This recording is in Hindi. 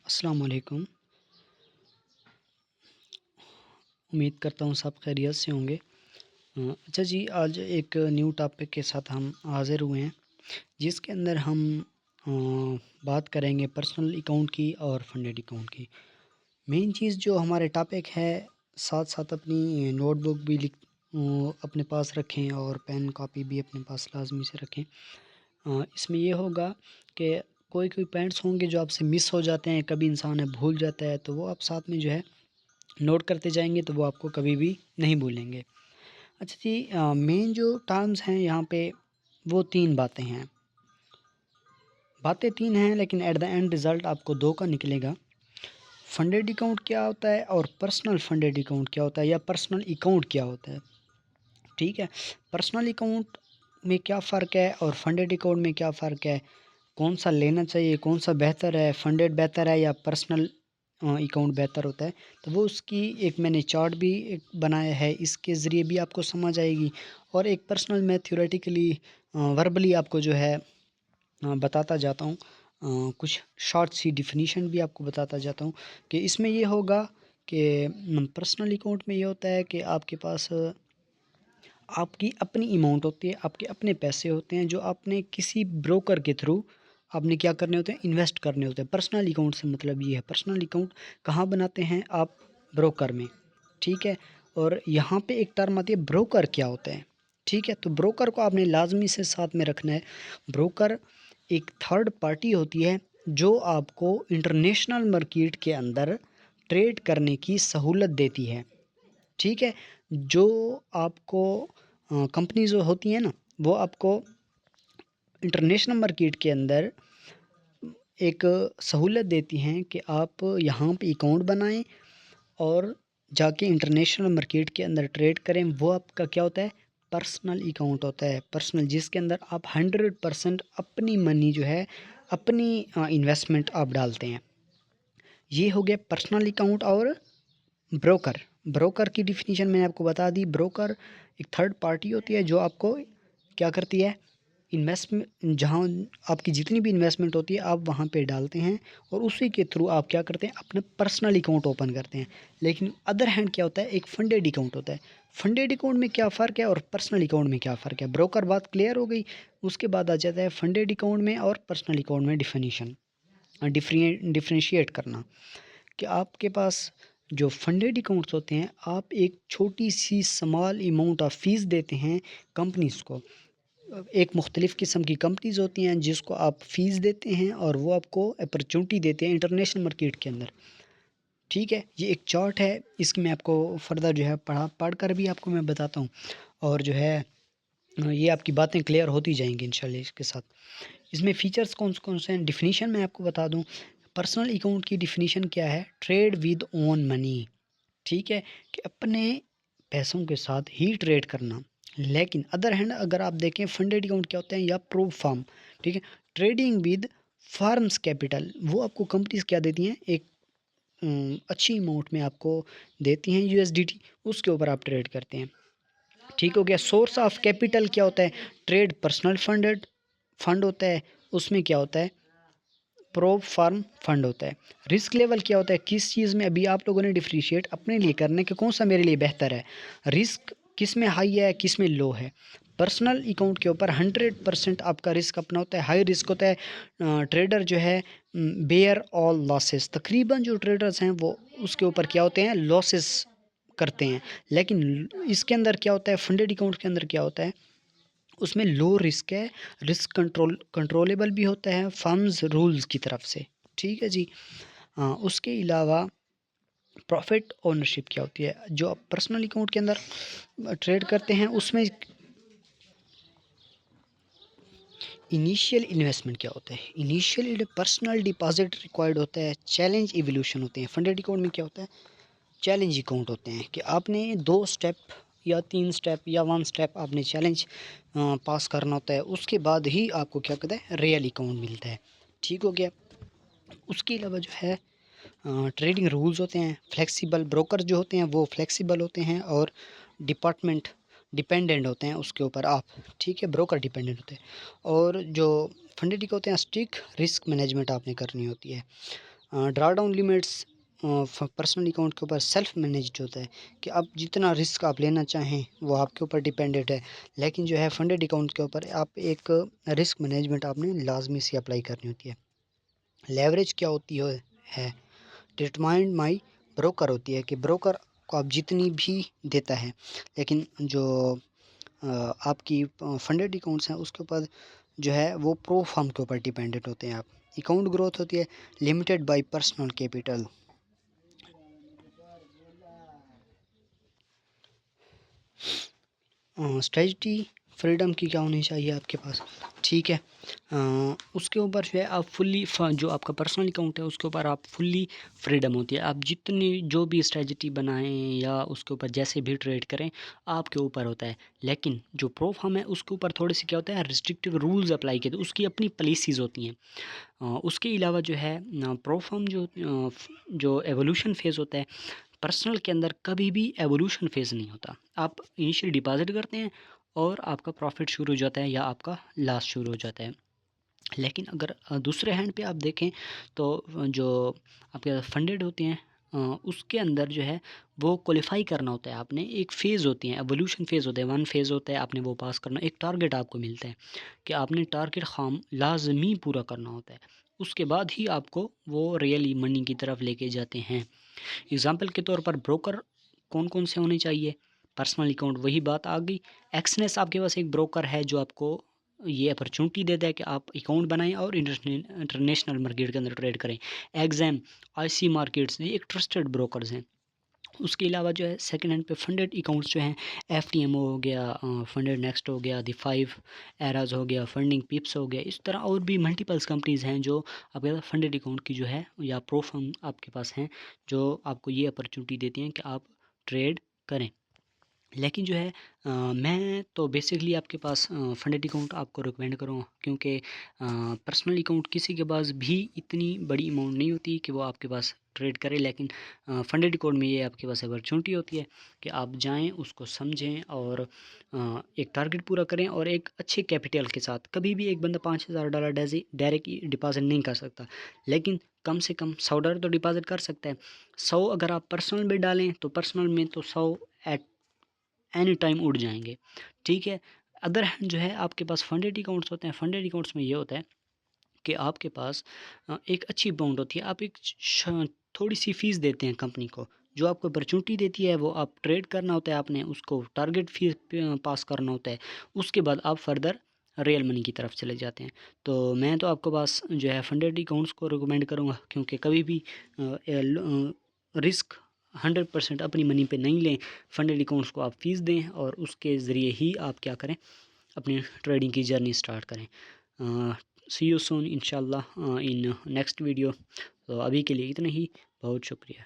अस्सलाम वालेकुम। उम्मीद करता हूँ सब खैरियत से होंगे। अच्छा जी, आज एक न्यू टॉपिक के साथ हम हाज़िर हुए हैं, जिसके अंदर हम अ, बात करेंगे पर्सनल अकाउंट की और फंडेड अकाउंट की। मेन चीज़ जो हमारे टॉपिक है, साथ-साथ अपनी नोटबुक भी अपने पास रखें और पेन कॉपी भी अपने पास लाज़मी से रखें। इसमें ये होगा कि कोई-कोई पॉइंट्स होंगे जो आपसे मिस हो जाते हैं, कभी इंसान भूल जाता है, तो वो आप साथ में जो है नोट करते जाएँगे तो वो आपको कभी भी नहीं भूलेंगे। अच्छा जी, मेन जो टर्म्स हैं यहाँ पे वो 3 बातें हैं। बातें 3 हैं लेकिन एट द एंड रिज़ल्ट आपको 2 का निकलेगा। फंडेड अकाउंट क्या होता है और पर्सनल फंडेड अकाउंट क्या होता है या पर्सनल अकाउंट क्या होता है, ठीक है? पर्सनल अकाउंट में क्या फ़र्क है और फंडेड अकाउंट में क्या फ़र्क है? कौन-सा लेना चाहिए, कौन-सा बेहतर है, फंडेड बेहतर है या पर्सनल अकाउंट बेहतर होता है? तो वो उसकी एक मैंने चार्ट भी एक बनाया है, इसके ज़रिए भी आपको समझ आएगी और एक पर्सनल मैं थ्योरेटिकली वर्बली आपको जो है बताता जाता हूँ। कुछ शॉर्ट सी डेफिनिशन भी आपको बताता जाता हूँ कि इसमें ये होगा कि पर्सनल अकाउंट में ये होता है कि आपके पास आपकी अपनी अमाउंट होती है, आपके अपने पैसे होते हैं जो आपने किसी ब्रोकर के थ्रू आपने क्या करने होते हैं, इन्वेस्ट करने होते हैं। पर्सनल अकाउंट से मतलब ये है, पर्सनल अकाउंट कहाँ बनाते हैं आप? ब्रोकर में, ठीक है? और यहाँ पे एक टर्म आती है ब्रोकर क्या होता है, ठीक है? तो ब्रोकर को आपने लाज़मी से साथ में रखना है। ब्रोकर एक थर्ड पार्टी होती है जो आपको इंटरनेशनल मार्केट के अंदर ट्रेड करने की सहूलत देती है, ठीक है? जो आपको कंपनी जो होती है ना, वो आपको इंटरनेशनल मार्केट के अंदर एक सहूलत देती हैं कि आप यहाँ पे अकाउंट बनाएँ और जाके इंटरनेशनल मार्केट के अंदर ट्रेड करें। वो आपका क्या होता है? पर्सनल अकाउंट होता है। पर्सनल, जिसके अंदर आप 100% अपनी मनी जो है, अपनी इन्वेस्टमेंट आप डालते हैं। ये हो गया पर्सनल अकाउंट और ब्रोकर। ब्रोकर की डेफिनेशन मैंने आपको बता दी। ब्रोकर एक थर्ड पार्टी होती है जो आपको क्या करती है, इन्वेस्टमेंट जहाँ आपकी जितनी भी इन्वेस्टमेंट होती है आप वहाँ पे डालते हैं और उसी के थ्रू आप क्या करते हैं, अपना पर्सनल अकाउंट ओपन करते हैं। लेकिन अदर हैंड क्या होता है, एक फंडेड अकाउंट होता है। फंडेड अकाउंट में क्या फ़र्क है और पर्सनल अकाउंट में क्या फ़र्क है? ब्रोकर बात क्लियर हो गई। उसके बाद आ जाता है फंडेड अकाउंट में और पर्सनल अकाउंट में डिफिनीशन, डिफरेंशिएट करना कि आपके पास जो फंडेड अकाउंट्स होते हैं, आप एक छोटी-सी स्मॉल अमाउंट ऑफ फ़ीस देते हैं कंपनीज़ को। एक मुख्तलिफ़ किस्म की कंपनीज़ होती हैं जिसको आप फ़ीस देते हैं और वो आपको अपॉर्चुनिटी देते हैं इंटरनेशनल मार्केट के अंदर, ठीक है? ये एक चार्ट है, इसकी मैं आपको फ़र्दर जो है पढ़कर भी आपको मैं बताता हूँ और जो है ये आपकी बातें क्लियर होती जाएँगी इंशाल्लाह इसके साथ। इसमें फ़ीचर्स कौन-कौन से हैं? डेफ़िनिशन मैं आपको बता दूँ। पर्सनल अकाउंट की डेफ़िनिशन क्या है? ट्रेड विद ओन मनी, ठीक है? कि अपने पैसों के साथ ही ट्रेड करना। लेकिन अदर हैंड अगर आप देखें फंडेड अकाउंट क्या होते हैं या प्रूफ फर्म, ठीक है? ट्रेडिंग विद फर्म्स कैपिटल, वो आपको कंपनीज़ क्या देती हैं, एक अच्छी अमाउंट में आपको देती हैं यूएसडीटी, उसके ऊपर आप ट्रेड करते हैं। ठीक हो गया। सोर्स ऑफ कैपिटल क्या होता है? ट्रेड पर्सनल फंडेड फंड होता है, उसमें क्या होता है, प्रो फार्म फंड होता है। रिस्क लेवल क्या होता है, किस चीज़ में अभी आप लोगों ने डिफरेंशिएट अपने लिए करने के कौन सा मेरे लिए बेहतर है, रिस्क किस में हाई है किस में लो है। पर्सनल अकाउंट के ऊपर 100% आपका रिस्क अपना होता है, हाई रिस्क होता है। ट्रेडर जो है बेयर ऑल लॉसेस, तकरीबन जो ट्रेडर्स हैं वो उसके ऊपर क्या होते हैं, लॉसेस करते हैं। लेकिन इसके अंदर क्या होता है, फंडेड अकाउंट के अंदर क्या होता है, उसमें लो रिस्क है, रिस्क कंट्रोलेबल भी होता है फर्म्स रूल्स की तरफ से, ठीक है जी। उसके अलावा प्रॉफिट ओनरशिप क्या होती है, जो आप पर्सनल अकाउंट के अंदर ट्रेड करते हैं उसमें इनिशियल इन्वेस्टमेंट क्या होता है, इनिशियल पर्सनल डिपॉजिट रिक्वायर्ड होता है, चैलेंज इवोल्यूशन होते हैं। फंडेड अकाउंट में क्या होता है, चैलेंज अकाउंट होते हैं कि आपने 2 स्टेप या 3 स्टेप या 1 स्टेप आपने चैलेंज पास करना होता है, उसके बाद ही आपको क्या कहते हैं, रियल अकाउंट मिलता है, ठीक हो गया। उसके अलावा जो है ट्रेडिंग रूल्स होते हैं, फ्लेक्सिबल ब्रोकर जो होते हैं वो फ्लेक्सिबल होते हैं और डिपार्टमेंट डिपेंडेंट होते हैं उसके ऊपर आप, ठीक है, ब्रोकर डिपेंडेंट होते हैं। और जो फंडेड होते हैं स्ट्रिक्ट रिस्क मैनेजमेंट आपने करनी होती है। Draw down limits personal account के ऊपर सेल्फ मैनेज्ड होता है कि आप जितना रिस्क आप लेना चाहें वो आपके ऊपर डिपेंडेंट है। लेकिन जो है फंडेड अकाउंट के ऊपर आप एक रिस्क मैनेजमेंट आपने लाजमी से अप्लाई करनी होती है। लेवरेज क्या होती है डिटरमाइंड माई ब्रोकर होती है कि ब्रोकर को आप जितनी भी देता है, लेकिन जो आपकी फंडेड अकाउंट्स हैं उसके ऊपर जो है वो प्रो फर्म के ऊपर डिपेंडेंट होते हैं। आप अकाउंट ग्रोथ होती है limited by personal capital. Strategy freedom की क्या होनी चाहिए आपके पास, ठीक है। उसके ऊपर जो है आप फुल्ली जो आपका पर्सनल अकाउंट है उसके ऊपर आप फुल्ली फ्रीडम होती है। आप जितनी जो भी स्ट्रेटजी बनाएं या उसके ऊपर जैसे भी ट्रेड करें आपके ऊपर होता है। लेकिन जो प्रो फर्म है उसके ऊपर थोड़े से क्या होता है रिस्ट्रिक्टिव रूल्स अप्लाई किए, तो उसकी अपनी पॉलिसीज़ होती हैं। उसके अलावा जो है प्रो फर्म जो एवोल्यूशन फेज़ होता है पर्सनल के अंदर कभी भी एवोल्यूशन फेज़ नहीं होता। आप इनिशियल डिपॉजिट करते हैं और आपका प्रॉफिट शुरू हो जाता है या आपका लॉस शुरू हो जाता है। लेकिन अगर दूसरे हैंड पे आप देखें तो जो आपके फंडेड होते हैं उसके अंदर जो है वो क्वालिफाई करना होता है आपने। एक फ़ेज़ होती है एवोल्यूशन फ़ेज़ होता है, वन फेज़ होता है आपने वो पास करना, एक टारगेट आपको मिलता है कि आपने टारगेट खाम लाजमी पूरा करना होता है। उसके बाद ही आपको वो रियली मनी की तरफ लेके जाते हैं। एग्जाम्पल के तौर पर ब्रोकर कौन कौन से होने चाहिए, पर्सनल अकाउंट वही बात आ गई। एक्सनेस आपके पास एक ब्रोकर है जो आपको ये अपॉर्चुनिटी देता है कि आप अकाउंट बनाएं और इंटरनेशनल मार्केट के अंदर ट्रेड करें। एग्जाम आईसी मार्केट्स ये एक ट्रस्टेड ब्रोकर्स हैं। उसके अलावा जो है सेकंड हैंड पे फंडेड अकाउंट्स जो हैं एफटीएमओ हो गया, फंडेड नेक्स्ट हो गया, द फाइव एराज हो गया, फंडिंग पिप्स हो गया, इस तरह और भी मल्टीपल्स कंपनीज़ हैं जो आपके पास फंडेड अकाउंट की जो है या प्रो फर्म आपके पास हैं जो आपको ये अपॉर्चुनिटी देती हैं कि आप ट्रेड करें। लेकिन जो है मैं तो बेसिकली आपके पास फंडेड अकाउंट आपको रिकमेंड करूँगा, क्योंकि पर्सनल अकाउंट किसी के पास भी इतनी बड़ी अमाउंट नहीं होती कि वो आपके पास ट्रेड करे। लेकिन फंडेड अकाउंट में ये आपके पास अपॉर्चुनिटी होती है कि आप जाएं उसको समझें और एक टारगेट पूरा करें और एक अच्छे कैपिटल के साथ। कभी भी एक बंदा $5000 डायरेक्ट डिपॉजिट नहीं कर सकता, लेकिन कम से कम $100 तो डिपॉजिट कर सकता है। 100 अगर आप पर्सनल में डालें तो पर्सनल में तो 100 एट एनी टाइम उड़ जाएंगे, ठीक है। अदर हैंड जो है आपके पास फंडेड अकाउंट्स होते हैं। फंडेड अकाउंट्स में ये होता है कि आपके पास एक अच्छी अमाउंट होती है, आप एक थोड़ी सी फ़ीस देते हैं कंपनी को, जो आपको अपॉर्चुनिटी देती है वो आप ट्रेड करना होता है, आपने उसको टारगेट फीस पास करना होता है। उसके बाद आप फर्दर रियल मनी की तरफ चले जाते हैं। तो मैं तो आपको पास जो है फंडेड अकाउंट्स को रिकमेंड करूँगा, क्योंकि कभी भी रिस्क 100% अपनी मनी पे नहीं लें। फंडेड अकाउंट्स को आप फ़ीस दें और उसके ज़रिए ही आप क्या करें अपनी ट्रेडिंग की जर्नी स्टार्ट करें। सी यू सून इंशाल्लाह इन नेक्स्ट वीडियो। तो अभी के लिए इतना ही, बहुत शुक्रिया।